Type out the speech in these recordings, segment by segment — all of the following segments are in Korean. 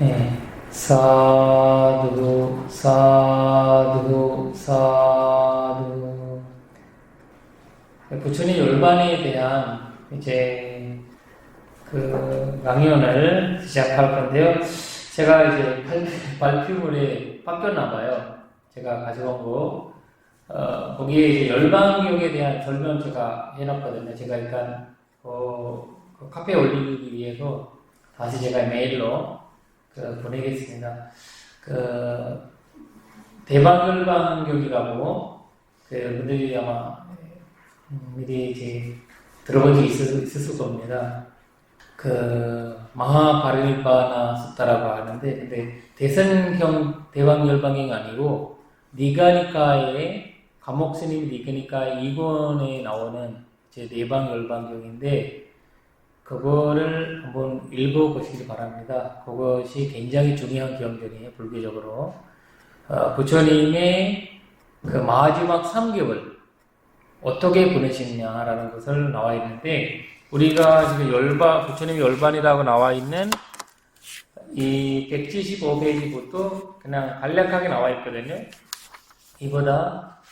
예, 사두, 사두, 사두. 부처님 열반에 대한 이제 그 강연을 시작할 건데요. 제가 이제 발표물에 바뀌었나봐요. 제가 가져온 거. 거기에 이제 열반경에 대한 설명 제가 해놨거든요. 제가 일단, 그 카페에 올리기 위해서 다시 제가 메일로 보내겠습니다. 대방열반경이라고, 분들이 아마 미리 이제 들어본 적이 있을 겁니다. 마하바릴바나 숫다라고 하는데, 근데 대선형 대방열반경이 아니고, 니가니카의 감옥 스님 니가니카 2권에 나오는 제 대방열반경인데, 그거를 한번 읽어보시기 바랍니다. 그것이 굉장히 중요한 경전이에요, 불교적으로. 부처님의 그 마지막 3개월, 어떻게 보내셨냐라는 것을 나와 있는데, 우리가 지금 부처님이 열반이라고 나와 있는 이 175페이지부터 그냥 간략하게 나와 있거든요. 이보다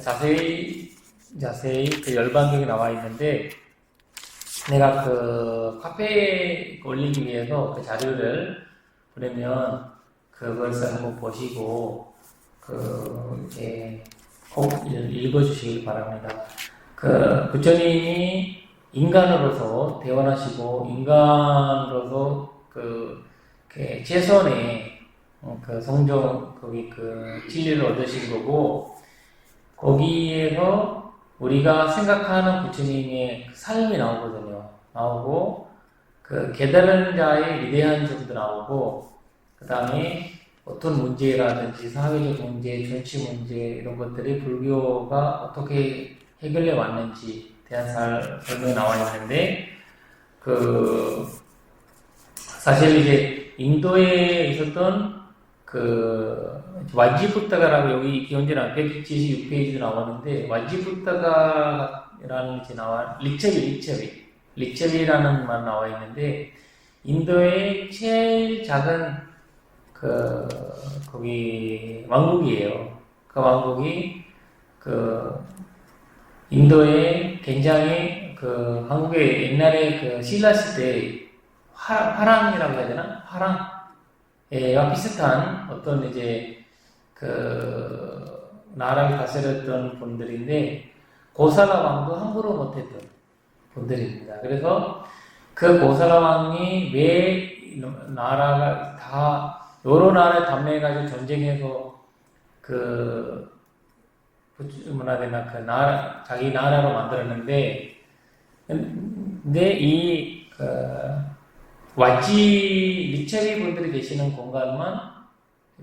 자세히 그 열반경이 나와 있는데, 내가 그 카페에 올리기 위해서 그 자료를 보내면 그것을 한번 보시고 이제 꼭 읽어주시기 바랍니다. 부처님이 인간으로서 태어나시고 인간으로서 최선의 성종 진리를 얻으신 거고, 거기에서 우리가 생각하는 부처님의 삶이 나오거든요. 나오고, 깨달은 자의 위대한 점도 나오고, 그 다음에 어떤 문제라든지 사회적 문제, 정치 문제, 이런 것들이 불교가 어떻게 해결해 왔는지 대한 설명이 나와 있는데, 사실 이제 인도에 있었던 와지부타가라고 여기 기원전 176페이지도 나왔는데, 와지부타가라는 게 리체비라는 말 나와 있는데, 인도의 제일 작은 거기 왕국이에요. 그 왕국이 인도에 굉장히 한국의 옛날에 신라 시대 화랑이라고 해야 되나? 와 비슷한 어떤 이제 나라를 다스렸던 분들인데, 고사라 왕도 함부로 못했던 분들입니다. 그래서 그 고사라 왕이 왜 나라가 다 여러 나라에 담내해가지고 전쟁해서 자기 나라로 만들었는데, 근데 리체비 분들이 계시는 공간만,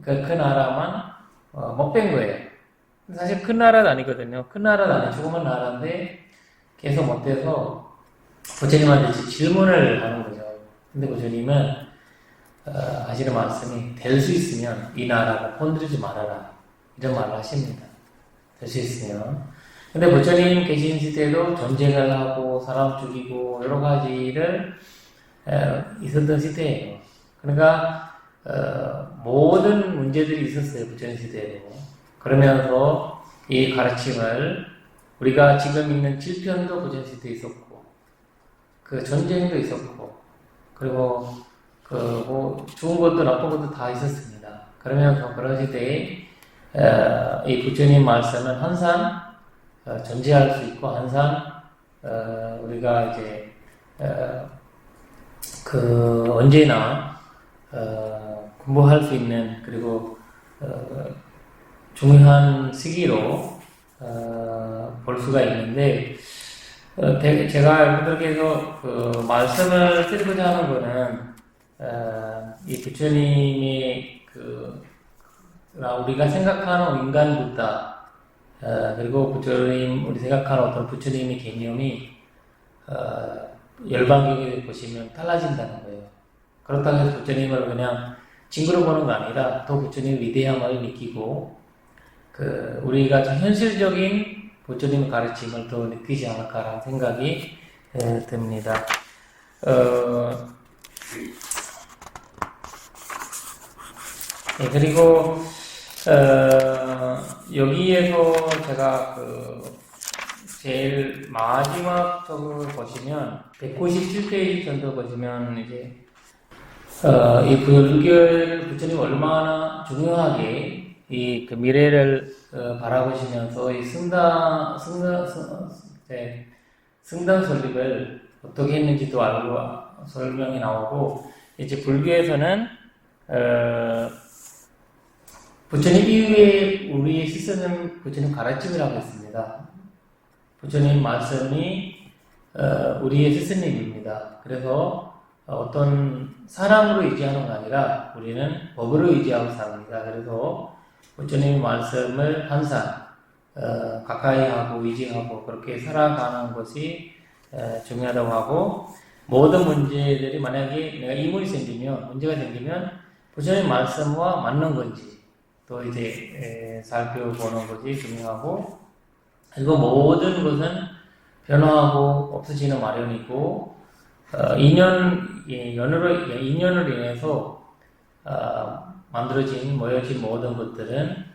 그 나라만, 못 뺀 거예요. 사실 큰 나라도 아니거든요. 큰 나라도 아니고 조그만 나라인데, 계속 못해서 부처님한테 질문을 하는 거죠. 근데 부처님은, 하시는 말씀이, 될 수 있으면 이 나라를 건드리지 말아라. 이런 말을 하십니다. 될 수 있으면. 근데 부처님 계신 시대도 전쟁을 하고, 사람 죽이고, 여러 가지를 있었던 시대예요. 그러니까 모든 문제들이 있었어요, 부처님 시대에도. 그러면서 이 가르침을, 우리가 지금 있는 질병도 부처님 시대에 있었고, 전쟁도 있었고, 그리고 좋은 것도 나쁜 것도 다 있었습니다. 그러면서 그런 시대에 이 부처님 말씀은 항상 전제할 수 있고, 항상 우리가 이제 언제나 공부할 수 있는, 그리고 중요한 시기로 볼 수가 있는데, 제가 여러분들께서 말씀을 드리고자 하는 거는, 이 부처님이 우리가 생각하는 인간 부다, 그리고 우리 생각하는 어떤 부처님의 개념이 열반경에 보시면 달라진다는 거예요. 그렇다고 해서 부처님을 그냥 징그러 보는 거 아니라, 또 부처님의 위대함을 느끼고, 우리가 좀 현실적인 부처님의 가르침을 더 느끼지 않을까라는 생각이 듭니다. 그리고 여기에서 제가 제일 마지막 쪽을 보시면 197페이지 정도 보시면 이제 이 불교 부처님 얼마나 중요하게 그 미래를 바라보시면서 이 승단 설립을 어떻게 했는지도 알고 설명이 나오고, 이제 불교에서는 부처님 이후에 우리의 시선은 부처님 가르침이라고 했습니다. 부처님 말씀이 우리의 스승님입니다. 그래서 어떤 사람으로 의지하는 게 아니라 우리는 법으로 의지하고 삽니다. 그래서 부처님 말씀을 항상 가까이 하고 의지하고 그렇게 살아가는 것이 중요하다고 하고, 모든 문제들이 만약에 내가 이문이 생기면, 문제가 생기면 부처님 말씀과 맞는 건지 또 이제 살펴보는 것이 중요하고, 그리고 모든 것은 변화하고 없어지는 마련이고, 인연으로 인해서 만들어진 모여진 모든 것들은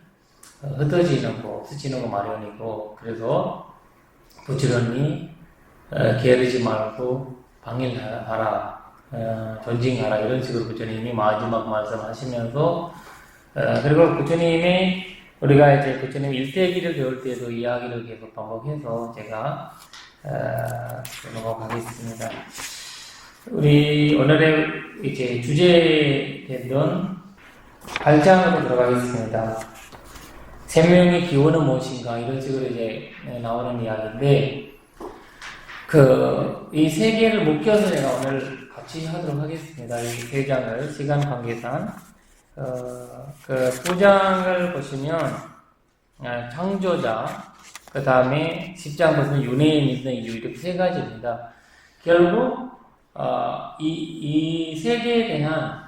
흩어지는 거, 없어지는 거 마련이고, 그래서 부지런히 게으르지 말고 방일하라, 존징하라, 이런 식으로 부처님이 마지막 말씀하시면서, 그리고 부처님이 우리가 이제 부처님 일대기를 배울 때도 이야기를 계속 반복해서 제가 넘어가겠습니다. 우리 오늘의 이제 주제됐던 8장으로 들어가겠습니다. 생명의 기원은 무엇인가, 이런 식으로 이제 나오는 이야기인데, 이 세 개를 묶여서 제가 오늘 같이 하도록 하겠습니다. 이 세 장을 시간 관계상. 두 장을 보시면 창조자, 그 다음에 10장 보시면 윤회에 믿는 이유, 이렇게 세 가지입니다. 결국 이 세계에 대한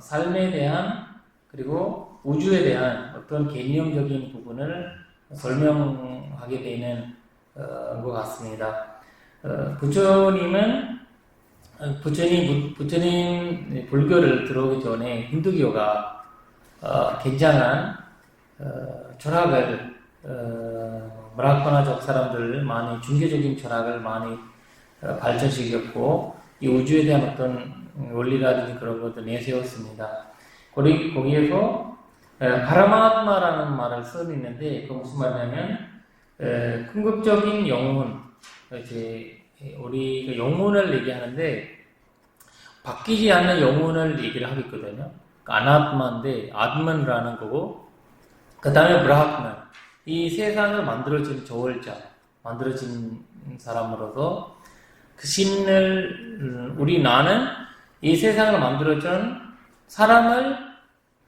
삶에 대한, 그리고 우주에 대한 어떤 개념적인 부분을 설명하게 되는 것 같습니다. 부처님 불교를 들어오기 전에 힌두교가 굉장한 철학을, 브라흐마나족 사람들 많이 중개적인 철학을 많이 발전시켰고, 이 우주에 대한 어떤 원리라든지 그런 것도 내세웠습니다. 거기에서 파라마트마라는 말을 쓰고 있는데, 그 무슨 말이냐면 궁극적인 영혼, 우리 영혼을 얘기하는데 바뀌지 않는 영혼을 얘기를 하고 있거든요. 아나트마인데 아트만이라는 거고, 그 다음에 브라흐만, 이 세상을 만들어진 저월자, 만들어진 사람으로서 그 신을, 나는 이 세상을 만들어준 사람을,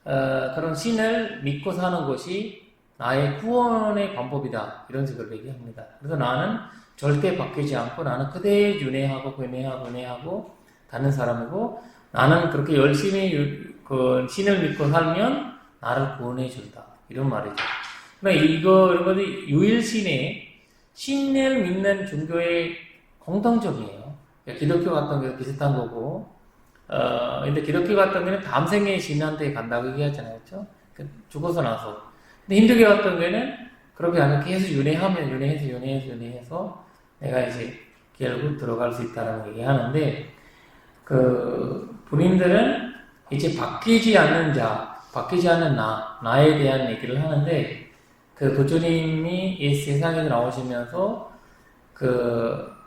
그런 신을 믿고 사는 것이 나의 구원의 방법이다, 이런 식으로 얘기합니다. 그래서 나는 절대 바뀌지 않고 나는 그대의 윤회하고 은혜하고 다른 사람이고, 나는 그렇게 열심히 그 신을 믿고 살면 나를 구원해 준다, 이런 말이죠. 그러니까 이런 것이 유일신의 신을 믿는 종교의 공통점이에요. 기독교 같은 경우 비슷한 거고, 근데 기독교 같은 경우는 다음 생에 신한테 간다고 얘기하잖아요, 그렇죠? 죽어서 나서. 근데 힌두교 같은 경우에는 그렇게 아니라 계속 윤회해서 내가 이제 결국 들어갈 수 있다는 얘기하는데, 본인들은 이제 바뀌지 않는 자, 바뀌지 않는 나에 대한 얘기를 하는데, 부처님이 이 세상에 나오시면서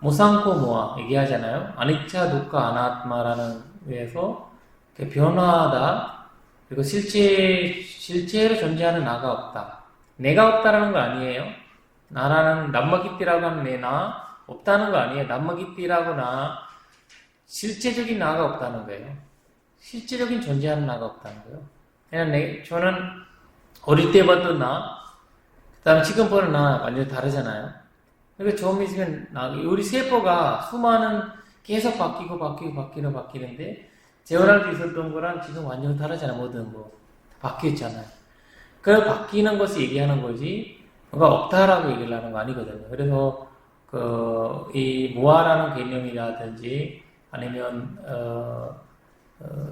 무상코 모아 얘기하잖아요. 아니차 두카 아나트마라는 데에서 변화하다, 그리고 실제로 존재하는 나가 없다. 내가 없다라는 거 아니에요. 나라는 남마기띠라고 하는 내 나 없다는 거 아니에요. 남마기띠라고 나, 실제적인 나가 없다는 거예요. 실제적인 존재하는 나가 없다는 거예요. 그냥 저는 어릴 때 봤던 나, 그 다음에 지금 보는 나 완전히 다르잖아요. 그러니까 처음 있으면 우리 세포가 수많은, 계속 바뀌는데, 재활할 때 있었던 거랑 지금 완전히 다르잖아요. 모든 거 바뀌었잖아요. 그 바뀌는 것을 얘기하는 거지, 뭔가 없다라고 얘기를 하는 거 아니거든요. 그래서 이 무아라는 개념이라든지 아니면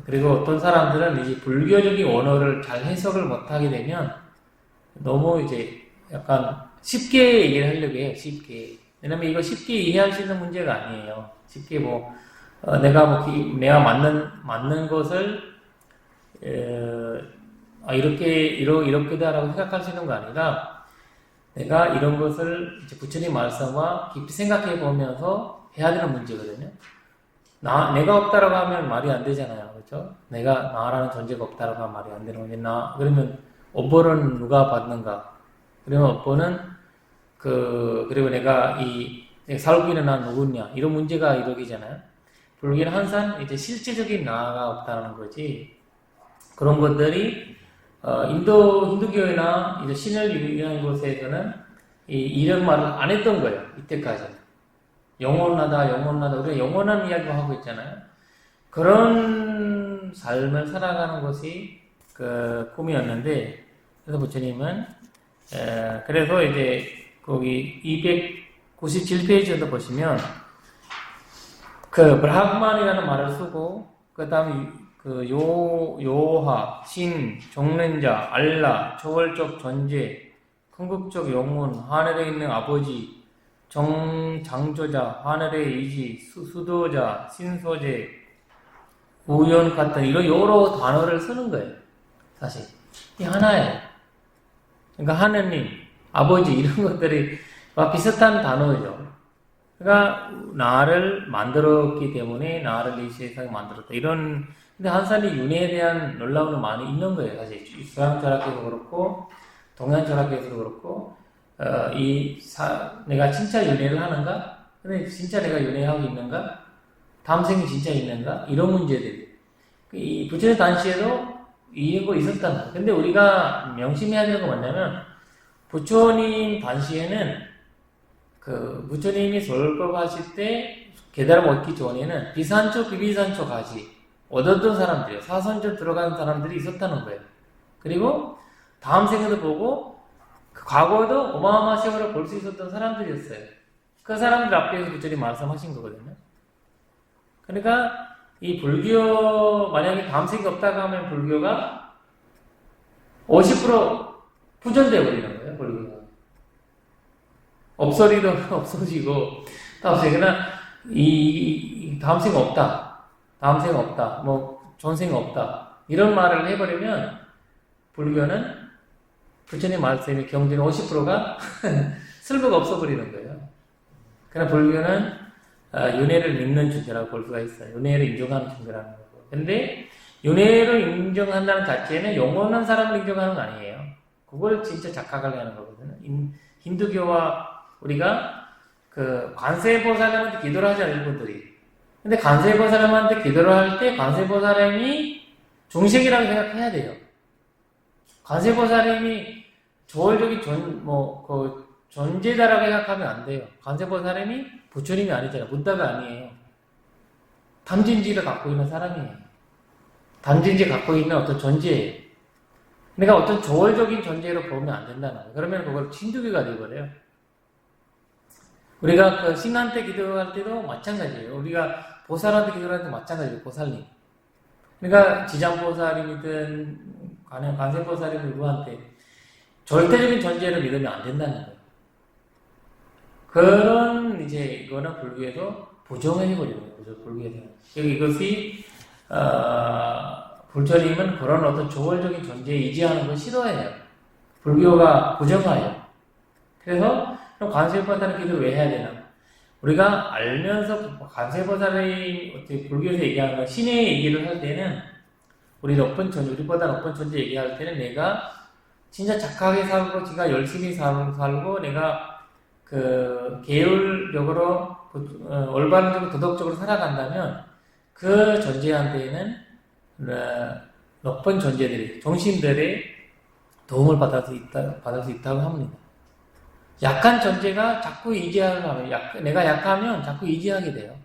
그리고 어떤 사람들은 이제 불교적인 원어를 잘 해석을 못하게 되면 너무 이제 약간 쉽게 얘기를 하려고 해요. 쉽게. 왜냐면 이거 쉽게 이해할 수 있는 문제가 아니에요. 쉽게 내가 맞는 것을 이렇게다라고 생각할 수 있는 거 아니라 내가 이런 것을 이제 부처님 말씀과 깊이 생각해 보면서 해야 되는 문제거든요. 내가 없다라고 하면 말이 안 되잖아요. 그렇죠? 나라는 존재가 없다라고 하면 말이 안 되는 건데, 그러면 업보는 누가 받는가? 그러면 업보는, 그리고 내가 살고 있는 난 누구냐? 이런 문제가 이러기잖아요. 불교는 항상 이제 실제적인 나가 없다는 거지. 그런 것들이, 힌두교나 이제 신을 유의하는 곳에서는 이런 말을 안 했던 거예요. 이때까지. 영원하다. 우리가 영원한 이야기만 하고 있잖아요. 그런 삶을 살아가는 것이 꿈이었는데, 그래서 부처님은, 그래서 이제 거기 297페이지에도 보시면, 브라흐만이라는 말을 쓰고, 그 다음에 요하, 신, 종련자, 알라, 초월적 존재, 궁극적 영혼, 하늘에 있는 아버지, 장조자, 하늘의 의지, 수도자, 신소재, 우연 같은 이런 여러 단어를 쓰는 거예요. 사실 이 하나예요. 그러니까 하느님, 아버지 이런 것들이 비슷한 단어죠. 그러니까 나를 만들었기 때문에 나를 이 세상에 만들었다. 근데 한산이 윤회에 대한 놀라움이 많이 있는 거예요. 사실 서양 철학에도 그렇고 동양 철학에서도 그렇고. 내가 진짜 윤회를 하는가? 근데 진짜 내가 윤회하고 있는가? 다음 생이 진짜 있는가? 이런 문제들. 이 부처님 단시에도 이거 있었단 말이에요. 근데 우리가 명심해야 되는 건 뭐냐면, 부처님 단시에는, 부처님이 솔법하실 때, 깨달음 얻기 전에는, 비산초, 비비산초 가지, 얻었던 사람들이에요. 사선절 들어가는 사람들이 있었다는 거예요. 그리고, 다음 생에도 보고, 과거에도 어마어마한 세월을 볼 수 있었던 사람들이었어요. 그 사람들 앞에서 부처님 말씀하신 거거든요. 그러니까 이 불교 만약에 다음 생이 없다고 하면 불교가 50% 부전되어 버리는 거예요. 불교가 없어지도 없어지고 다 없어요. 그러나 이 다음 생 없다, 뭐 전생 없다 이런 말을 해버리면 불교는 부처님 말씀의 경전의 50%가 쓸모가 없어버리는 거예요. 그러나 불교는 윤회를 믿는 존재라고 볼 수가 있어요. 윤회를 인정하는 존재라는 거고. 근데 윤회를 인정한다는 자체는 영원한 사람을 인정하는 거 아니에요. 그걸 진짜 착각을 하는 거거든요. 힌두교와 우리가 관세보살님한테 기도를 하잖아요, 일본들이. 근데 관세보살님한테 기도를 할 때 관세보살님이 중생이라고 생각해야 돼요. 관세보살님이 조월적인 존재다라고 생각하면 안 돼요. 관세보살님이 부처님이 아니잖아요. 부다가 아니에요. 담진지를 갖고 있는 사람이에요. 담진지 갖고 있는 어떤 존재예요. 그러니까 어떤 조월적인 존재로 보면 안 된다는 거예요. 그러면 그걸 신두교가 되어버려요. 우리가 신한테 기도할 때도 마찬가지예요. 우리가 보살한테 기도할 때도 마찬가지예요. 보살님. 그러니까 지장보살이든 관세보살이든 누구한테 절대적인 존재를 믿으면 안 된다는 거예요. 그런 이거는 불교에서 부정해버리는 거죠. 불교에서. 이것이 부처님은 그런 어떤 조월적인 존재에 의지하는 걸 싫어해요. 불교가 부정해요. 그래서 그럼 관세보살의 기도를 왜 해야 되나? 우리가 알면서 관세보살이 어떻게 불교에서 얘기하는 건 신의 얘기를 할 때는 우리보다 높은 존재 얘기할 때는 내가 진짜 착하게 살고, 지가 열심히 살고, 내가 계율적으로, 올바른적으로, 도덕적으로 살아간다면, 그 존재한테는, 높은 존재들이, 종신들의 도움을 받을 수 있다고 합니다. 약한 존재가 자꾸 의지하면, 내가 약하면 자꾸 의지하게 돼요.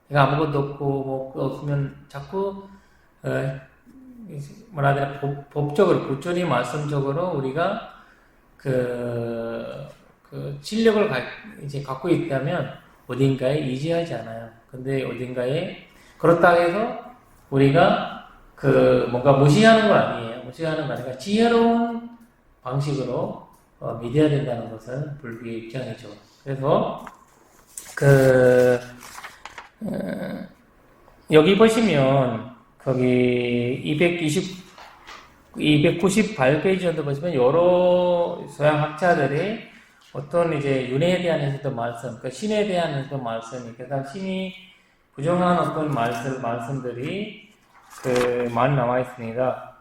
내가 아무것도 없고, 없으면 자꾸, 법적으로, 부처님 말씀적으로 우리가 실력을 갖고 있다면 어딘가에 의지하지 않아요. 근데 어딘가에, 그렇다고 해서 우리가 그 뭔가 무시하는 건 아니에요. 무시하는 거 아니라 지혜로운 방식으로 믿어야 된다는 것은 불교의 입장이죠. 그래서 그 여기 보시면 거기 298페이지 정도 보시면 여러 서양 학자들의 어떤 이제 윤회에 대한 해석도 말씀, 그 신에 대한 해석도 말씀, 그다음 신이 부정한 어떤 말씀들이 그 많이 나와 있습니다.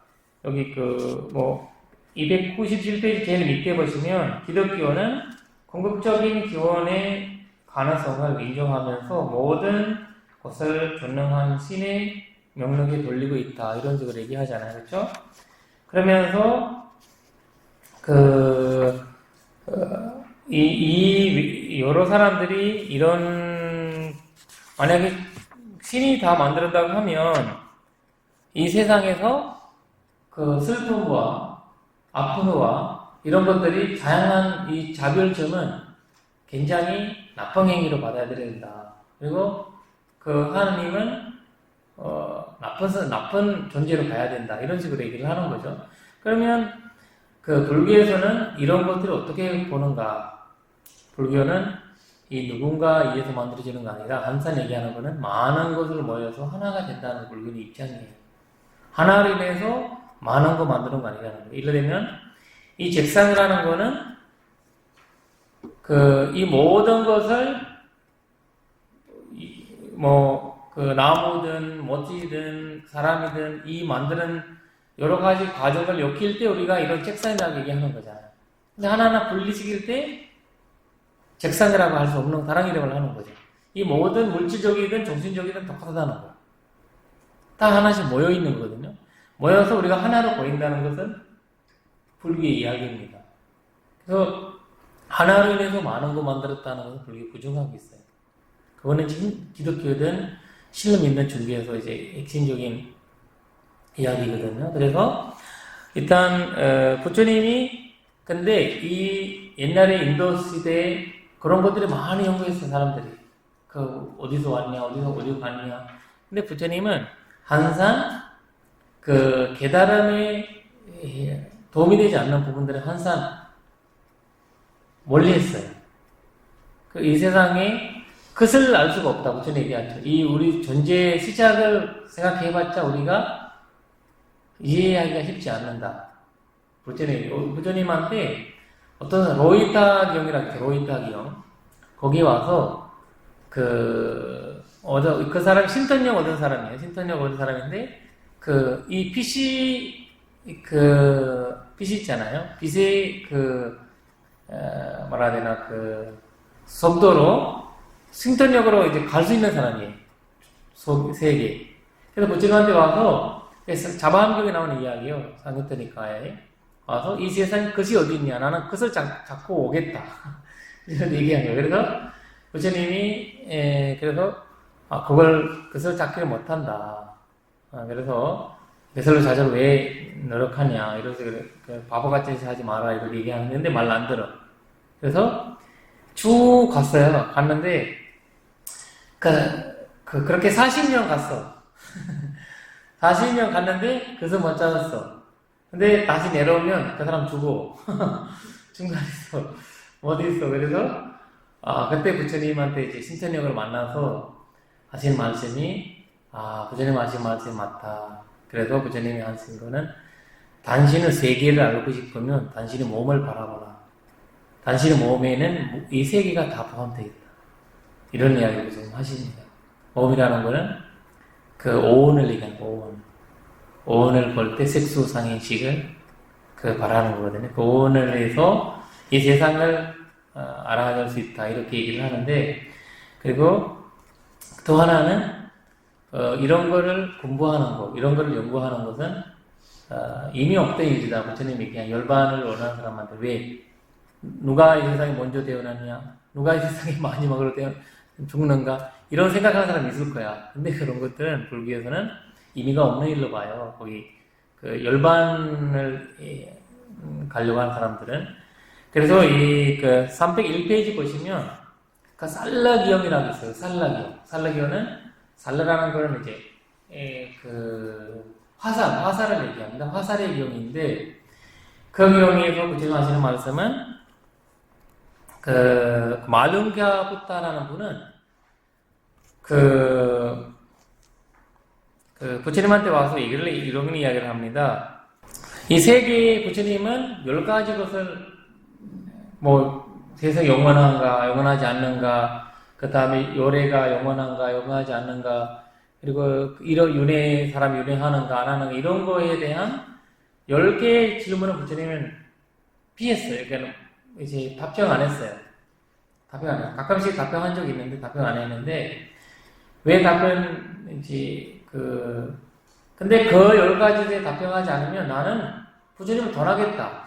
여기 그 뭐 297페이지 제일 밑에 보시면 기독교는 궁극적인 기원의 가능성을 인정하면서 모든 것을 전능한 신의 명령에 돌리고 있다 이런 식으로 얘기하잖아요, 그렇죠? 그러면서 이 여러 사람들이 이런 만약에 신이 다 만들었다고 하면 이 세상에서 그 슬픔과 아픔과 이런 것들이 다양한 이 자별점은 굉장히 나쁜 행위로 받아들여야 된다. 그리고 그 하나님은 나쁜 존재로 봐야 된다. 이런 식으로 얘기를 하는 거죠. 그러면 그 불교에서는 이런 것들을 어떻게 보는가? 불교는 이 누군가 의해서 만들어지는 거 아니라 항상 얘기하는 거는 많은 것을 모여서 하나가 된다는 불교의 입장이에요. 하나로 인해서 많은 거 만드는 거 아니라는 거예요. 이를테면 이 책상이라는 거는 이 모든 것을 그 나무든 모찌든 사람이든 이 만드는 여러 가지 과정을 엮일 때 우리가 이런 책상이라고 얘기하는 거잖아요. 근데 하나하나 분리시킬 때 책상이라고 할 수 없는 다른 이름을 하는 거죠. 이 모든 물질적이든 정신적이든 똑같다는 거예요. 다 하나씩 모여 있는 거거든요. 모여서 우리가 하나로 보인다는 것은 불교의 이야기입니다. 그래서 하나로 인해서 많은 거 만들었다는 것은 불교 부정하고 있어요. 그거는 지금 기독교든 신을 믿는 종교에서 이제 핵심적인 이야기거든요. 그래서 일단 부처님이 근데 이 옛날에 인도 시대에 그런 것들이 많이 연구했어요. 사람들이 어디서 왔냐, 어디 갔냐. 근데 부처님은 항상 그 깨달음에 도움이 되지 않는 부분들은 항상 멀리 했어요. 이 세상에 끝을 알 수가 없다고 저는 얘기하죠. 이 우리 존재의 시작을 생각해봤자 우리가 이해하기가 쉽지 않는다. 부처님한테 어떤 로히타경이라고 해요. 로히타경. 거기 와서 그 사람 신턴역 얻은 사람이에요. 신턴역 얻은 사람인데 이 빛이 빛이 있잖아요. 빛의 뭐라 해야 되나 속도로 신턴역으로 이제 갈 수 있는 사람이에요. 세계. 그래서 부처님한테 와서 자바함경에 나오는 이야기예요. 상유터니까에 와서 이 세상에 끝이 어디 있냐? 나는 끝을 잡고 오겠다. 이런 얘기한 거예요. 그래서 부처님이 그래서 끝을 잡기를 못한다. 그래서 배설로 자절 왜 노력하냐? 이러면서 바보같이 하지 마라. 이렇게 얘기하는데 말 안 들어. 그래서 쭉 갔어요. 갔는데 그렇게 40년 갔어. 40년 갔는데 그래서 못 찾았어. 근데 다시 내려오면 그 사람 죽어. 중간에서 어디 있어. 그래서 그때 부처님한테 이제 신천역을 만나서 하신 말씀이 부처님 하신 말씀이 맞다. 그래서 부처님이 하신 거는 당신은 세계를 알고 싶으면 당신의 몸을 바라보라. 당신의 몸에는 이 세계가 다 포함되어 있다. 이런 이야기를 좀 하십니다. 몸이라는 거는 오온을 얘기하는 오온. 오온을 볼 때 색수상인식을 바라는 거거든요. 그 오온을 해서 이 세상을 알아갈 수 있다. 이렇게 얘기를 하는데, 그리고 또 하나는 이런 거를 공부하는 것, 이런 거를 연구하는 것은 이미 없던 일이다. 부처님이 그냥 열반을 원하는 사람한테 왜 누가 이 세상에 먼저 태어났냐, 누가 이 세상에 마지막으로 죽는가 이런 생각하는 사람이 있을 거야. 근데 그런 것들은 불교에서는 의미가 없는 일로 봐요. 거기 열반을 가려고 하는 사람들은. 그래서 301페이지 보시면 살라기형이라고 있어요. 살라기형. 살라기형은 살라라는 거는 이제 그 화살을 얘기합니다. 화살의 경우인데 그 경우에서 부처님 하시는 말씀은 그 말룬가 부타라는 분은 그 부처님한테 와서 이런 이야기를 합니다. 이 세계의 부처님은 10가지 것을 세상 영원한가, 영원하지 않는가, 그 다음에 요래가 영원한가, 영원하지 않는가, 그리고 이런 사람이 윤회하는가, 안 하는가, 이런 거에 대한 10개의 질문을 부처님은 피했어요. 그러니까 이제 답변 안 했어요. 가끔씩 답변한 적이 있는데 답변 안 했는데, 왜 근데 그 10가지에 답변하지 않으면 나는 부처님을 덜하겠다.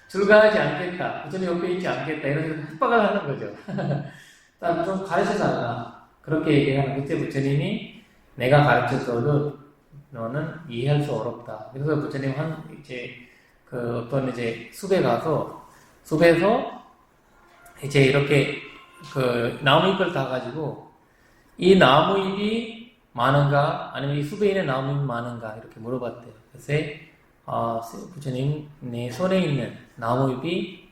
불가하지 않겠다. 부처님 옆에 있지 않겠다. 이런 식으로 협박을 하는 거죠. 좀 가르쳐달라. 그렇게 얘기하는 그때 부처님이 내가 가르쳐줘도 너는 이해할 수 어렵다. 그래서 부처님 어떤 숲에 가서 숲에서 이제 이렇게 나무잎을 다 가지고 이 나무잎이 많은가 아니면 이 숲에 있는 나무잎이 많은가 이렇게 물어봤대요. 그래서 부처님 내 손에 있는 나무잎이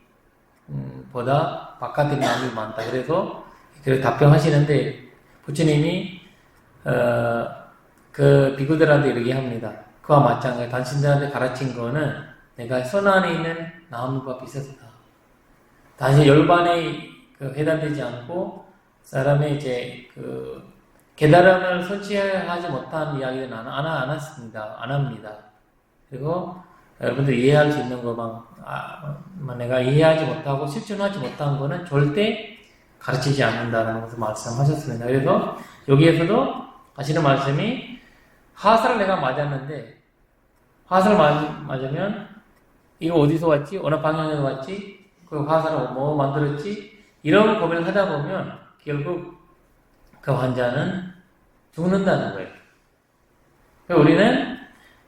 보다 바깥에 나무잎이 많다. 그래서 답변하시는데 부처님이 그 비구들한테 이렇게 합니다. 그와 마찬가지 당신들한테 가르친 거는 내가 손 안에 있는 나무잎과 비슷하다. 다시 열반에 해당되지 않고 사람의 깨달음을 성취하지 못한 이야기는 안 합니다. 그리고 여러분들 이해할 수 있는 것만 내가 이해하지 못하고 실천하지 못한 거는 절대 가르치지 않는다는 것을 말씀하셨습니다. 그래서 여기에서도 하시는 말씀이 화살을 내가 맞았는데 화살을 맞으면 이거 어디서 왔지? 어느 방향에서 왔지? 그 화살을 뭐 만들었지? 이런 고민을 하다 보면 결국 그 환자는 죽는다는 거예요. 우리는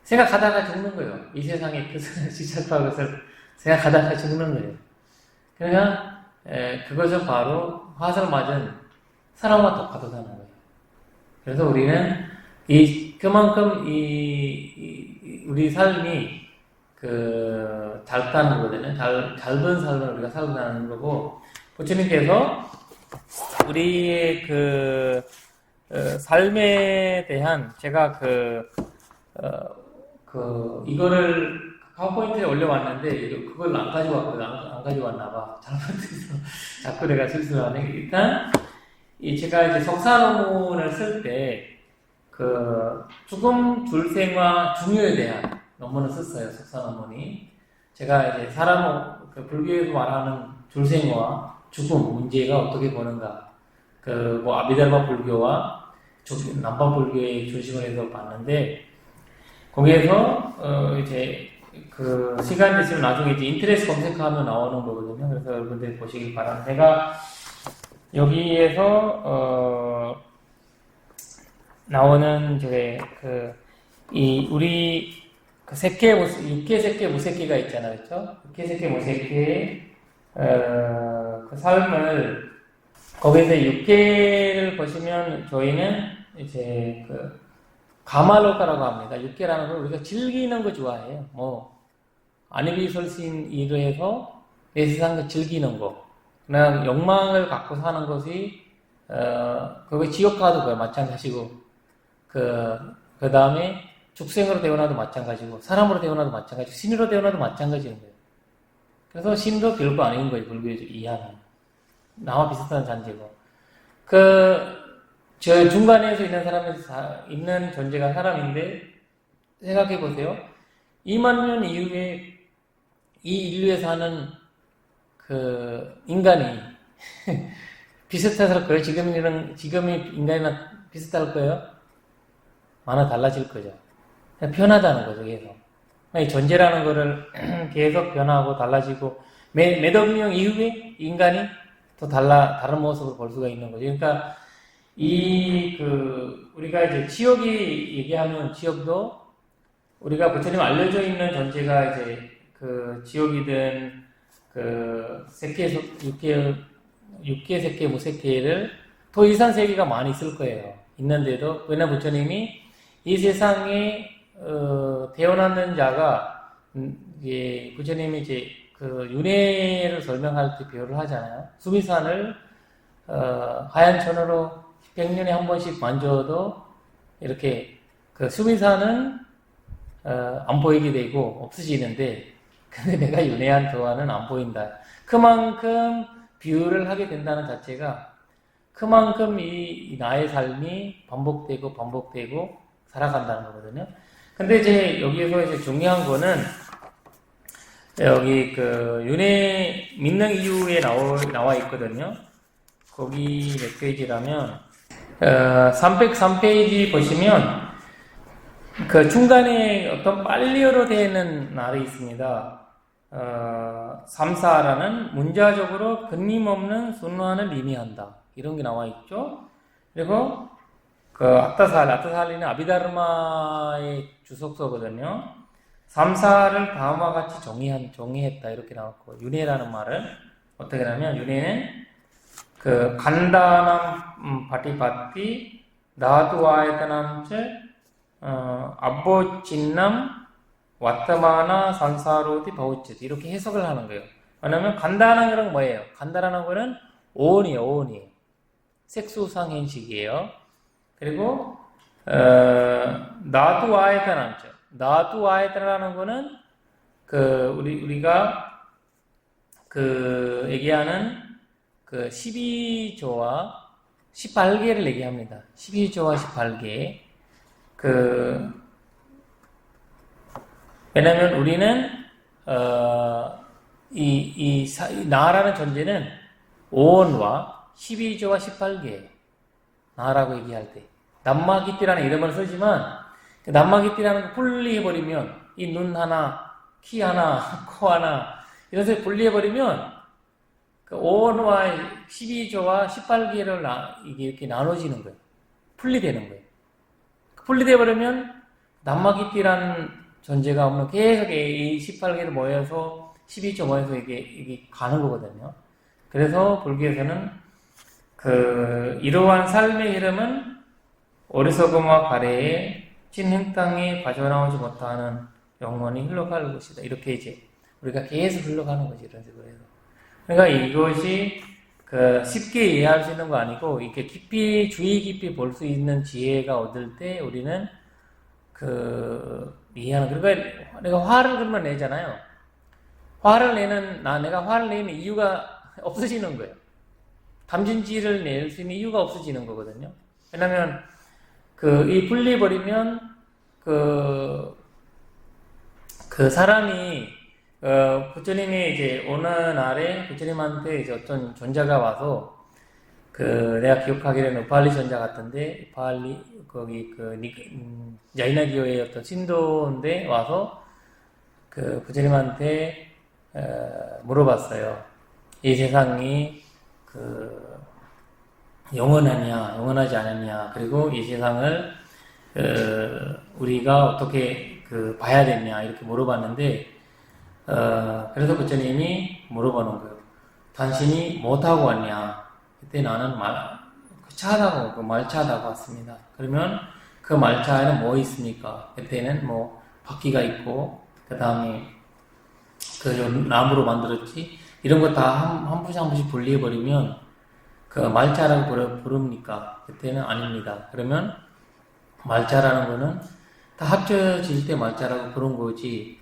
생각하다가 죽는 거예요. 이 세상의 뜻을 지착하는 것을 생각하다가 죽는 거예요. 그러니까 그것은 바로 화살 맞은 사람과 똑같다는 거예요. 그래서 우리는 그만큼 우리 삶이 짧다는 거거든요. 짧은 삶을 우리가 살고자는 거고 부처님께서 우리의 삶에 대한 제가 이거를 파워포인트에 올려왔는데 그걸 안 가져왔거든. 안 가져왔나봐. 잘못해서 자꾸 내가 실수를 하네. 일단 제가 이제 석사 논문을 쓸 때 죽음 줄생과 중요에 대한 논문을 썼어요. 석사 논문이. 제가 이제 불교에서 말하는 줄생과 죽음 문제가 어떻게 보는가. 아비달마 불교와 남방 불교의 중심을 해서 봤는데 거기에서 시간 되시면 나중에 인터넷 검색하면 나오는 거거든요. 그래서 여러분들 보시길 바랍니다. 제가 여기에서 나오는 우리 육계 색계 무색계가 있잖아요, 그렇죠? 육계 색계 무색계의 그 삶을 거기서 육계를 보시면 저희는 가말로카라고 합니다. 육계라는 걸 우리가 즐기는 거 좋아해요. 아니비설신 일을 해서 내 세상을 즐기는 거. 그냥 욕망을 갖고 사는 것이, 그게 지옥가도 그거 마찬가지고, 그 다음에 죽생으로 태어나도 마찬가지고, 사람으로 태어나도 마찬가지고, 신으로 태어나도 마찬가지인 거예요. 그래서 신도 별거 아닌 거예요. 불교에서 이해하는. 나와 비슷한 잔재고. 저 중간에서 있는 존재가 사람인데, 생각해 보세요. 2만 년 이후에 이 인류에 사는 인간이 비슷할 거예요? 지금의 인간이나 비슷할 거예요? 많아 달라질 거죠. 변하다는 거죠, 계속. 이 존재라는 거를 계속 변하고 달라지고, 몇억 명 이후에 인간이 또 다른 모습을 볼 수가 있는 거죠. 그러니까, 우리가 이제 지옥이 얘기하면 지옥도 우리가 부처님 알려져 있는 존재가 지옥이든 육계 색계 무색계를 더 이상 세계가 많이 있을 거예요. 있는데도 왜냐 부처님이 이 세상에 태어나는 자가 이제 부처님이 이제 그 윤회를 설명할 때 비유를 하잖아요. 수미산을 하얀 천으로 100년에 한 번씩 만져도 이렇게 그 수미산은 안 보이게 되고 없어지는데, 근데 내가 윤회한 도안은 안 보인다. 그만큼 비유를 하게 된다는 자체가 그만큼 이 나의 삶이 반복되고 살아간다는 거거든요. 근데 이제 여기에서 이제 중요한 거는 여기 그 윤회 믿는 이유에 나와 있거든요. 거기 몇 페이지라면 303페이지 보시면 그 중간에 어떤 빨리어로 되어 있는 말이 있습니다. 삼사라는 문자적으로 끊임없는 순환을 의미한다. 이런 게 나와 있죠. 그리고 그 아타살리는 아비다르마의 주석서거든요. 삼사를 다음과 같이 정의했다. 이렇게 나왔고, 윤회라는 말은 어떻게 하냐면, 윤회는 그 간단한 바티바티 나두아에타남체 아보진남 와타마나 산사로디 바우치 이렇게 해석을 하는 거예요. 왜냐면 간단한 거는 뭐예요? 간단한 거는 오온이에요. 색수상행식이에요. 그리고 나두아에타남체 나두아에타라는 거는 그 우리가 그 얘기하는 그 12조와 18개를 얘기합니다. 12조와 18개. 왜냐면 우리는, 이 나라는 존재는 오온과 12조와 18개. 나라고 얘기할 때. 남마기띠라는 이름을 쓰지만, 그 남마기띠라는 거 분리해버리면, 이 눈 하나, 키 하나, 코 하나, 이런 식으로 분리해버리면, 그 오온과 12조와 18개를 이게 이렇게 나눠지는 거예요. 분리되는 거예요. 분리되어버리면 남마기띠라는 존재가 없는 계속 이 18개를 모여서 12조 모여서 이게 가는 거거든요. 그래서 불교에서는 이러한 삶의 흐름은 어리석음과 가래에 찐행 땅에 빠져나오지 못하는 영원히 흘러갈 것이다. 이렇게 이제 우리가 계속 흘러가는 거지, 이런 식으로 해서. 그러니까 이것이 쉽게 이해할 수 있는 거 아니고, 이렇게 주의 깊이 볼 수 있는 지혜가 얻을 때 우리는 이해하는, 그러니까 내가 화를 그러면 내잖아요. 내가 화를 내는 이유가 없어지는 거예요. 담진지를 낼 수 있는 이유가 없어지는 거거든요. 왜냐면, 이 분리해버리면, 사람이, 부처님이 이제 어느 날에 부처님한테 이제 어떤 존자가 와서, 내가 기억하기로는 우팔리 존자 같은데, 거기 야이나기요의 어떤 신도인데 와서, 부처님한테, 물어봤어요. 이 세상이, 영원하지 않느냐, 그리고 이 세상을, 우리가 어떻게, 봐야 되냐, 이렇게 물어봤는데, 그래서 부처님이 물어보는 거예요. 당신이 뭐 타고 왔냐? 그때 나는 말차 타고 왔습니다. 그러면 그 말차에는 뭐 있습니까? 그때는 뭐 바퀴가 있고, 그 다음에 나무로 만들었지? 이런 거 다 한 부씩 분리해버리면 그 말차라고 부릅니까? 그때는 아닙니다. 그러면 말차라는 거는 다 합쳐질 때 말차라고 부른 거지.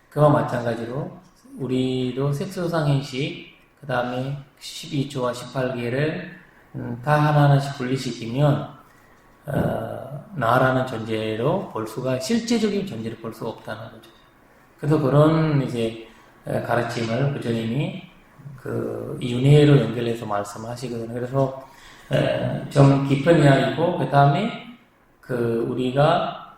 그와 마찬가지로 우리도 색소상행식, 그 다음에 12조와 18개를 다 하나하나씩 분리시키면 나라는 존재로 실제적인 존재를 볼 수가 없다는 거죠. 그래서 그런 이제 가르침을 부처님이 이 윤회로 연결해서 말씀하시거든요. 그래서 좀 깊은 이야기고, 그 다음에 우리가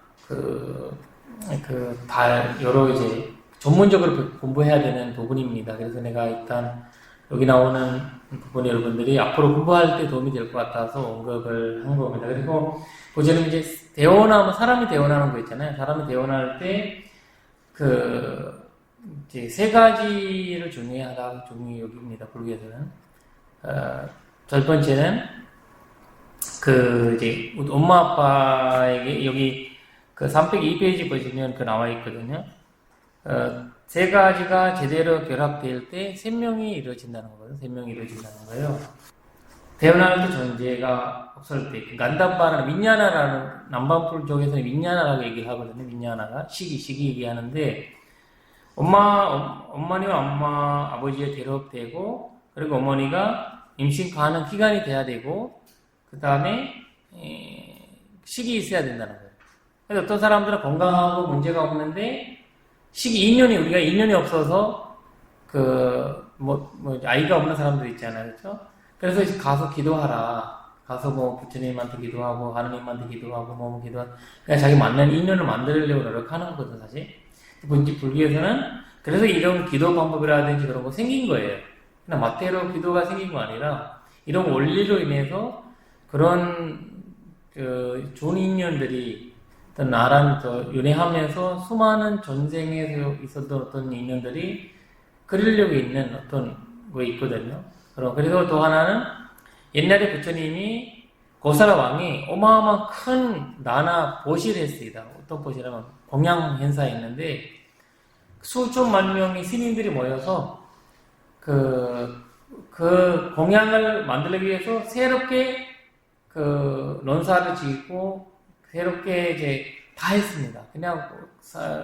여러 이제 전문적으로 공부해야 되는 부분입니다. 그래서 내가 일단 여기 나오는 부분 여러분들이 앞으로 공부할 때 도움이 될 것 같아서 언급을 한 겁니다. 그리고 부처님 이제 사람이 대원하는 거 있잖아요. 사람이 대원할 때 이제 세 가지를 중요히 여깁니다. 불교에서는. 첫 번째는 이제 엄마 아빠에게 여기 그 302페이지 보시면 그 나와 있거든요. 세 가지가 제대로 결합될 때 생명이 이루어진다는 거거든요. 생명이 이루어진다는 거예요. 태어날 때 존재가 없을 때, 간담바는 윈냐나라는, 남반풀 쪽에서는 윈냐나라고 얘기를 하거든요. 윈냐나가. 시기 얘기하는데, 어머니와 엄마, 아버지에 결합되고, 그리고 어머니가 임신 가능 기간이 돼야 되고, 그 다음에, 식이 있어야 된다는 거예요. 그래서 어떤 사람들은 건강하고 문제가 없는데, 우리가 인연이 없어서, 아이가 없는 사람들 있잖아요. 그렇죠? 그래서 이제 가서 기도하라. 가서 뭐 부처님한테 기도하고, 하느님한테 기도하고, 기도하고, 그냥 자기 맞는 인연을 만들려고 노력하는 거거든, 사실. 불교에서는, 그래서 이런 기도 방법이라든지 그런 거 생긴 거예요. 그냥 마태로 기도가 생긴 거 아니라, 이런 원리로 인해서 그런, 좋은 인연들이, 어떤 나란 연애하면서 수많은 전생에서 있었던 어떤 인연들이 그리려고 있는 어떤 거 있거든요. 그래서 또 하나는 옛날에 부처님이 고사라 왕이 어마어마한 큰 나나 보시를 했습니다. 어떤 보시라면 공양 행사했는데 수천만 명의 스님들이 모여서 그 공양을 만들기 위해서 새롭게 논사를 짓고 새롭게 이제 다 했습니다. 그냥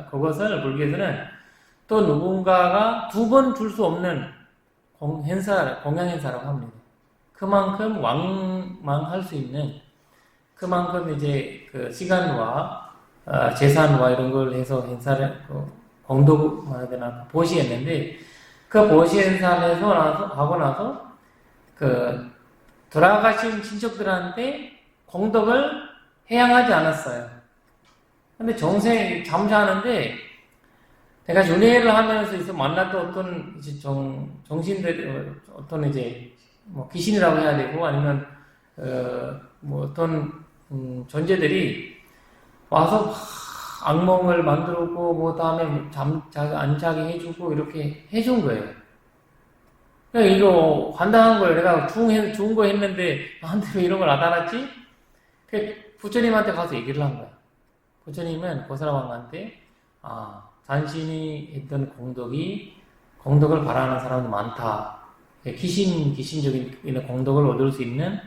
그것을 불교에서는 또 누군가가 두 번 줄 수 없는 공양 행사라고 합니다. 그만큼 왕망할 수 있는 그만큼 이제 시간과 재산과 이런 걸 해서 행사를 공도 말해야 되나 보시했는데 그 보시 행사를 하고 나서 돌아가신 친척들한테 공덕을 해양하지 않았어요. 근데 정생 잠자하는데 내가 윤회를 하면서 만났던 어떤 이제 정신들 어떤 이제 뭐 귀신이라고 해야 되고 아니면 뭐 어떤 존재들이 와서 악몽을 만들고 뭐 다음에 안 자게 해주고 이렇게 해준 거예요. 그러니까 이거 환장한 거예요. 내가 좋은 거 했는데 나한테 왜 이런 걸 나타났지? 부처님한테 가서 얘기를 한 거야. 부처님은 고사라왕한테 당신이 했던 공덕을 바라는 사람도 많다. 귀신적인 공덕을 얻을 수 있는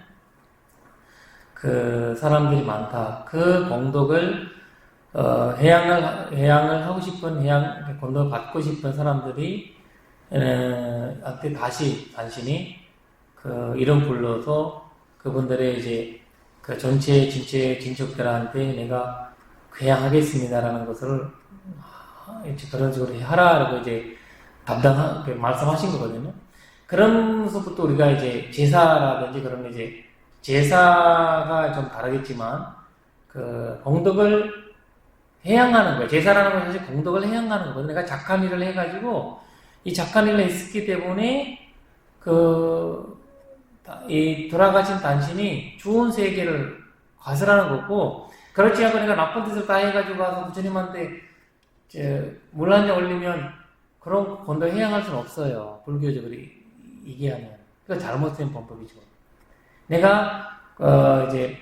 그 사람들이 많다. 그 공덕을 해양을 하고 싶은 공덕을 받고 싶은 사람들이 한테 다시 당신이 이름 불러서 그분들의 이제 전체 진척들한테 내가 회양하겠습니다라는 것을 이제 그런 식으로 하라라고 이제 말씀하신 거거든요. 그러면서부터 우리가 이제 제사라든지 그런 이제 제사가 좀 다르겠지만 공덕을 해양하는 거예요. 제사라는 건 사실 공덕을 해양하는 거거든요. 내가 착한 일을 해가지고 이 착한 일을 했기 때문에 이 돌아가신 당신이 좋은 세계를 가설하는 거고 그렇지 않고 내가 나쁜 짓을 다 해가지고 가서 부처님한테 물 한 잔 올리면 그런 공덕 해양할 수는 없어요. 불교적으로 얘기하면. 그거 잘못된 방법이죠. 내가 이제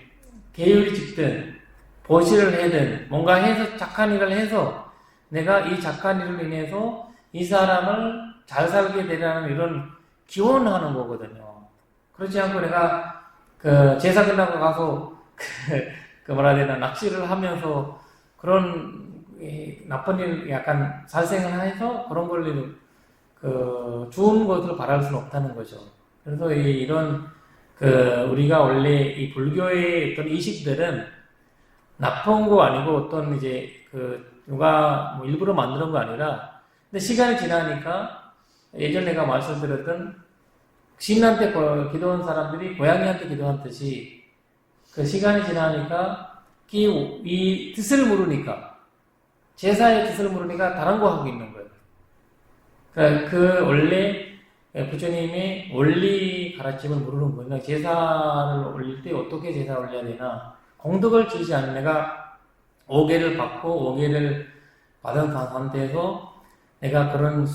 계율이 짓든 보시를 해든 뭔가 해서 착한 일을 해서 내가 이 착한 일을 인해서 이 사람을 잘 살게 되라는 이런 기원하는 거거든요. 그렇지 않고 내가 제사 끝나고 가서 뭐라 해야 되나 낚시를 하면서 그런 나쁜 일 약간 살생을 해서 그런 걸로 좋은 것을 바랄 수는 없다는 거죠. 그래서 이런 우리가 원래 이 불교의 어떤 의식들은 나쁜 거 아니고 어떤 이제 누가 뭐 일부러 만드는 거 아니라 근데 시간이 지나니까 예전 내가 말씀드렸던 신한테 기도한 사람들이 고양이한테 기도한 듯이 시간이 지나니까 이 뜻을 모르니까 제사의 뜻을 모르니까 다른 거 하고 있는 거예요. 그러니까 원래 부처님의 원리 가르침을 모르는 거예요. 그러니까 제사를 올릴 때 어떻게 제사를 올려야 되나 공덕을 지지 않는 내가 5개를 받고 5개를 받은 상태에서 내가 그런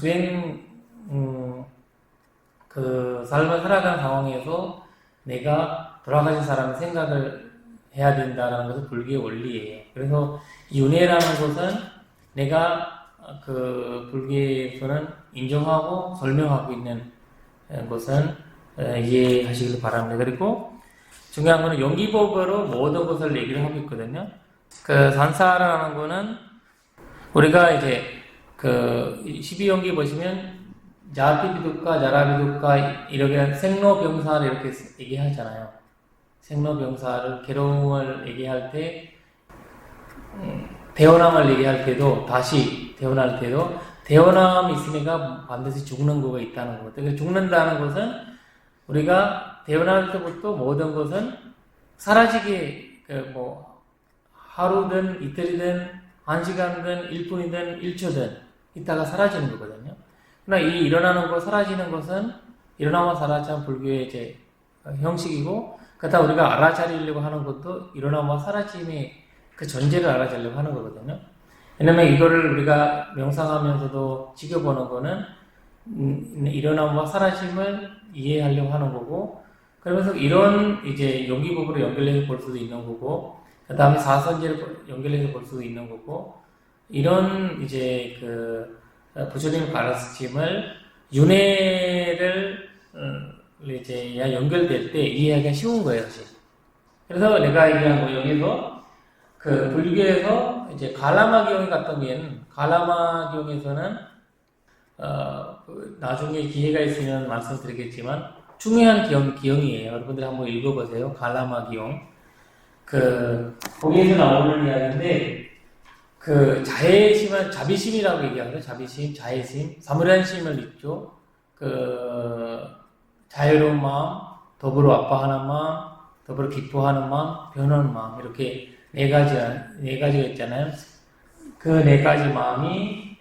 삶을 살아가는 상황에서 내가 돌아가신 사람의 생각을 해야 된다라는 것은 불교의 원리예요. 그래서 윤회라는 것은 내가 그 불교에서는 인정하고 설명하고 있는 것은 이해하시길 바랍니다. 그리고 중요한 거는 용기법으로 모든 것을 얘기를 하고 있거든요. 그 산사라는 거는 우리가 이제 그 12용기 보시면 자피비두카, 자라비두카 이렇게 생로병사를 이렇게 얘기하잖아요. 생로병사를 괴로움을 얘기할 때 태어남을 얘기할 때도 다시 태어날 때도 태어남이 있으니까 반드시 죽는 거가 있다는 것. 그러니까 죽는다는 것은 우리가 태어날 때부터 모든 것은 사라지게 뭐 하루든 이틀이든 1시간이든 1분이든 1초든 있다가 사라지는 거거든요. 그러나 이 일어나는 거 사라지는 것은 일어나면 사라지는 불교의 이제 형식이고 그렇다고 우리가 알아차리려고 하는 것도 일어나면 사라짐의 그 전제를 알아차리려고 하는 거거든요. 왜냐면 이거를 우리가 명상하면서도 지켜보는 거는 일어나면 사라짐을 이해하려고 하는 거고 그러면서 이런 이제 용기법으로 연결해서 볼 수도 있는 거고 그 다음에 사선제를 연결해서 볼 수도 있는 거고 이런 이제 그 부처님의 가르침을 윤회를 이제 연결될 때 이해하기가 쉬운 거예요, 사실. 그래서 내가 얘기한 거 여기서 그 불교에서 이제 갈라마기용이 같은 경우에는 갈라마기용에서는 나중에 기회가 있으면 말씀드리겠지만 중요한 기용이에요. 여러분들이 한번 읽어보세요. 갈라마기용. 거기에서 나오는 이야기인데 그 자애심은 자비심이라고 얘기하거든요. 자비심, 자애심, 사무량심을 있죠. 자유로운 마음, 더불어 아파하는 마음, 더불어 기뻐하는 마음, 변하는 마음 이렇게 네 가지가 있잖아요. 그 네 가지 마음이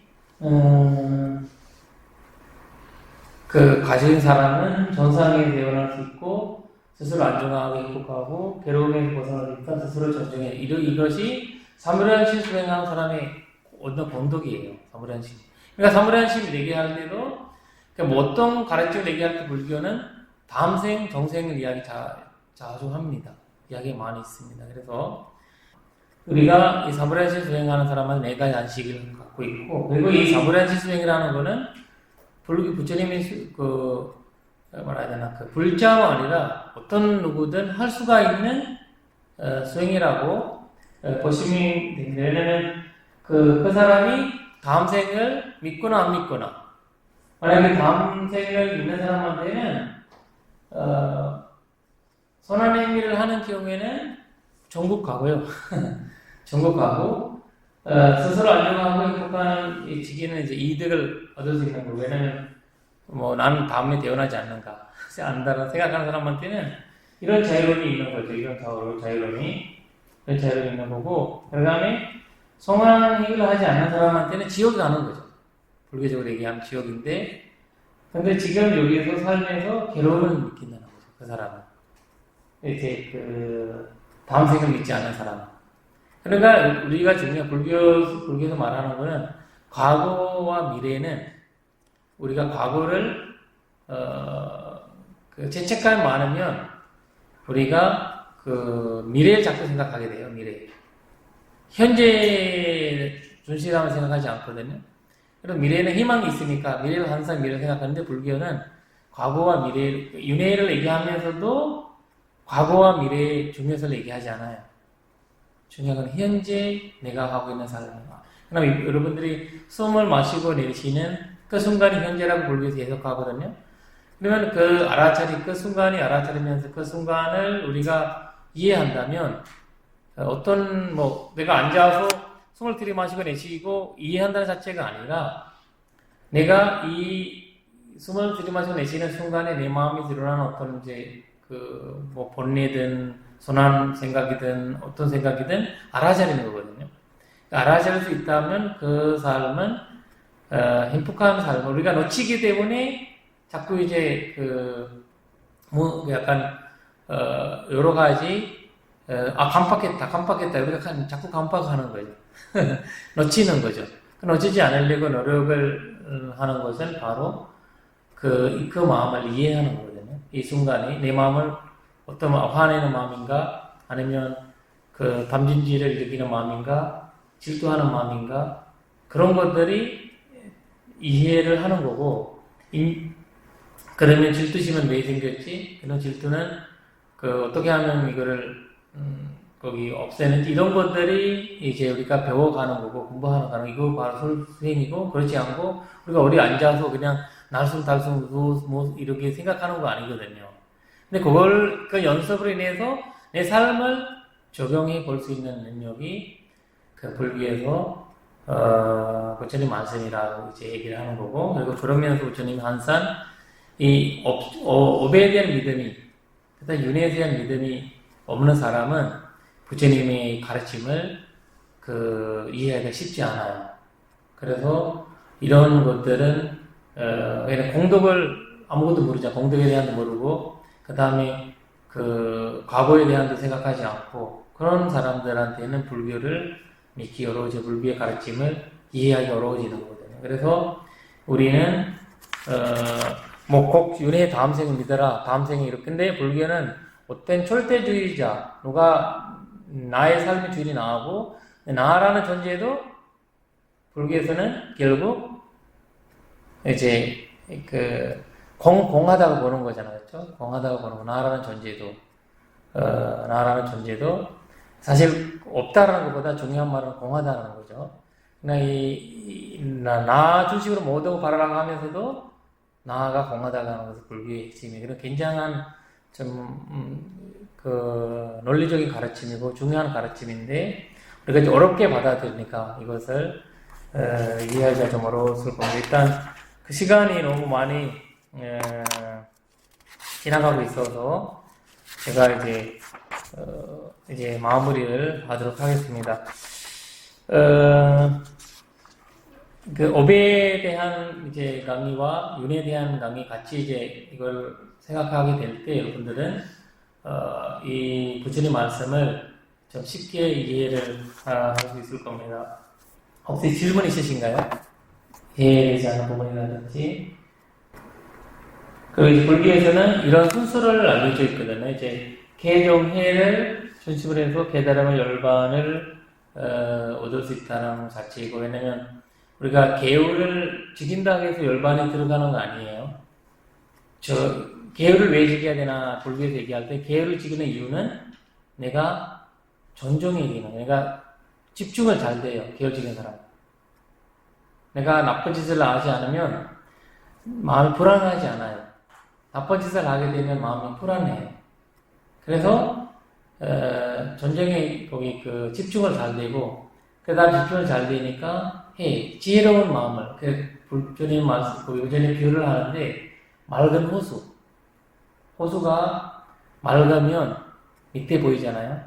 그 가진 사람은 정상에 태어날 수 있고 스스로 안정하고 행복하고 괴로움에서 벗어나니까 스스로 전정해. 이것이 사무량심 수행하는 사람의 어떤 공덕이에요. 사무량심. 그러니까 사무량심 얘기할 때도 그러니까 뭐 어떤 가르침을 얘기할 때 불교는 다음생, 정생을 이야기 자주 합니다. 이야기가 많이 있습니다. 그래서 우리가 이 사무량심 수행하는 사람은 네 가지 안식을 갖고 있고 그리고 이 사무량심 수행이라는 거는 불교 부처님이 말해야 되나 불자가 아니라 어떤 누구든 할 수가 있는 수행이라고 보시면 됩니다. 왜냐면 그 사람이 다음 생을 믿거나 안 믿거나 만약에 다음 생을 믿는 사람한테는 선한 행위를 하는 경우에는 전국 가고요. 전국 가고 스스로 안정하고 행복한 지기는 이제 이득을 얻을 수 있는 거고 왜냐면 뭐 나는 다음에 태어나지 않는가 안다라고 생각하는 사람한테는 이런 자유로움이 있는 거죠. 이런 자유로움이 있는 거고 그 다음에 성한 행위를 하지 않는 사람한테는 지옥이 가는 거죠. 불교적으로 얘기하면 지옥인데 근데 지금 여기서 살면서 괴로움을 느낀다는 거죠. 그 사람은 이렇게 다음 생을 믿지 않는 사람은 그러니까 우리가 중요한 불교에서 말하는 거는 과거와 미래는 우리가 과거를 죄책감이 많으면 우리가 미래를 자꾸 생각하게 돼요. 미래. 현재 존실함을 생각하지 않거든요. 그래서 미래에는 희망이 있으니까 미래를 항상 미래를 생각하는데 불교는 과거와 미래, 윤회를 얘기하면서도 과거와 미래의 중요성을 얘기하지 않아요. 중요한 건 현재 내가 하고 있는 삶입니다. 그럼 여러분들이 숨을 마시고 내쉬는 그 순간이 현재라고 불교에서 해석하거든요. 그러면 그 순간이 알아차리면서 그 순간을 우리가 이해한다면 내가 앉아서 숨을 들이마시고 내쉬고 이해한다는 자체가 아니라 내가 이 숨을 들이마시고 내쉬는 순간에 내 마음이 드러나는 어떤 이제 본래든 선한 생각이든 어떤 생각이든 알아차리는 거거든요. 알아차릴 수 있다면 그 삶은 행복한 삶을 우리가 놓치기 때문에 자꾸 이제 여러 가지 깜빡했다 우리가 자꾸 깜빡하는 거죠. 놓치는 거죠. 놓치지 않으려고 노력을 하는 것은 바로 그 마음을 이해하는 거거든요. 이 순간에 내 마음을 어떤 화내는 마음인가 아니면 그 담진지를 일으키는 마음인가, 질투하는 마음인가, 그런 것들이 이해를 하는 거고, 그러면 질투심은 왜 생겼지? 그런 질투는 그 어떻게 하면 이거를 거기 없애는지, 이런 것들이 이제 우리가 배워가는 거고 공부하는 거는 이거 바로 수행이고, 그렇지 않고 우리가 어디 앉아서 그냥 날숨달숨 뭐 이렇게 생각하는 거 아니거든요. 근데 그걸 그 연습으로 인해서 내 삶을 적용해 볼 수 있는 능력이 그 불교에서 부처님 말씀이라고 이제 얘기를 하는 거고, 그리고 그러면서 부처님이 항상 이 업에 대한 믿음이, 일단 윤회에 대한 믿음이 없는 사람은 부처님의 가르침을 이해하기가 쉽지 않아요. 그래서 이런 것들은 그냥 공덕을 아무것도 모르잖아. 공덕에 대한도 모르고, 그 다음에 과거에 대한도 생각하지 않고, 그런 사람들한테는 불교를 믿기 어려워져, 불교의 가르침을 이해하기 어려워지는 거거든요. 그래서 우리는 뭐 꼭 윤회 다음 생을 믿어라, 다음 생에 이렇게. 근데 불교는 어떤 절대주의자, 누가 나의 삶의 주인이 나하고, 나라는 존재도 불교에서는 결국 이제 공하다고 보는 거잖아요. 그렇죠? 공하다고 보는 거. 나라는 존재도 사실 없다라는 것보다 중요한 말은 공하다라는 거죠. 그러니까 나 중심으로 모두 바라라고 하면서도 나가 공하다고 하는 것은 불교의 핵심이에요. 그런 굉장한 논리적인 가르침이고 중요한 가르침인데, 우리가 이제 어렵게 받아들이니까 이것을 이해하기가 좀 어려웠을 겁니다. 일단 그 시간이 너무 많이 지나가고 있어서 제가 이제 마무리를 하도록 하겠습니다. 그 업에 대한 이제 강의와 윤에 대한 강의 같이 이제 이걸 생각하게 될 때 여러분들은 이 부처님 말씀을 좀 쉽게 이해를 할 수 있을 겁니다. 혹시 질문 있으신가요? 이해되지 않는 부분이라든지. 그리고 불교에서는 이런 순서를 알려져 있거든요. 이제 개종해를 중심으로 해서 깨달음을 열반을 얻을 수 있다는 자체이고, 왜냐면 우리가 계율을 지킨다고 해서 열반에 들어가는 거 아니에요. 계율을 왜 지켜야 되나 불교에서 얘기할 때, 계율을 지키는 이유는 내가 존중해야 되는, 내가 집중을 잘 돼요. 계율 지키는 사람. 내가 나쁜 짓을 하지 않으면 마음이 불안하지 않아요. 나쁜 짓을 하게 되면 마음이 불안해요. 그래서 전쟁에 거기 집중을 잘 되고, 그 다음 집중을 잘 되니까 지혜로운 마음을, 부처님 말씀, 요전에 비유를 하는데, 맑은 호수가 맑으면 밑에 보이잖아요.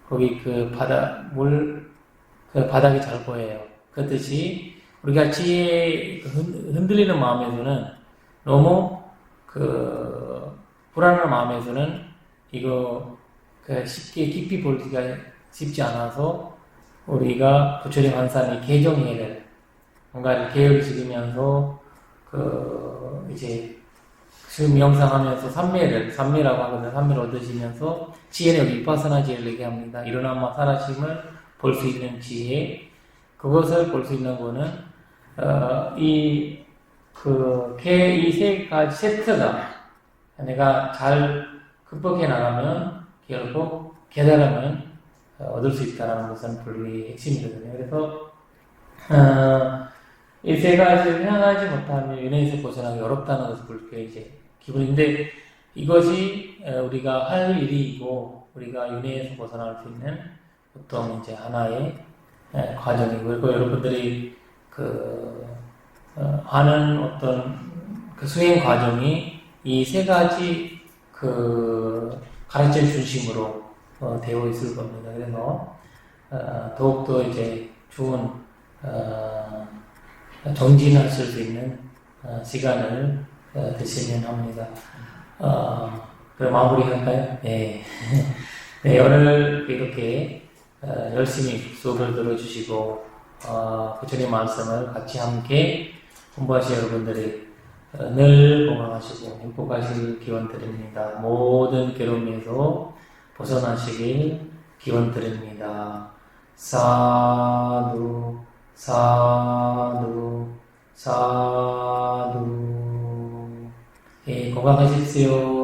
거기 바닥이 잘 보여요. 그렇듯이 우리가 지혜 흔들리는 마음에서는, 너무 불안한 마음에서는 이거 쉽게 깊이 보기가 쉽지 않아서, 우리가 부처님 항상 이 개정회를 뭔가 계획을 지키면서 이제 명상하면서 삼매라고 하거든요. 삼매를 얻으시면서 지혜는 여기 위파사나 지혜를 얘기합니다. 일어나마 사라짐을 볼 수 있는 지혜, 그것을 볼 수 있는 거는 이 세 가지 세트가 내가 잘 극복해 나가면 결국 깨달음을 얻을 수 있다는 것은 불교의 핵심이거든요. 그래서 이 세 가지를 향하지 못하면 윤회에서 벗어나기 어렵다는 것이 불교의 이제 기본인데, 이것이 우리가 할 일이고, 우리가 윤회에서 벗어날 수 있는 어떤 이제 하나의 과정이고, 그리고 여러분들이 하는 어떤 수행 과정이 이 세 가지 가르침 중심으로 되어 있을 겁니다. 그래서 더욱더 이제 좋은 정진하실 수 있는 시간을 되시면 합니다. 그럼 마무리할까요? 네. 네, 오늘 이렇게 열심히 수업을 들어주시고 부처님 말씀을 같이 함께 공부하실 여러분들이 늘 건강하시고 행복하실 기원 드립니다. 모든 괴로움에서 벗어나시길 기원 드립니다. 사두, 사두, 사두. 예, 건강하십시오.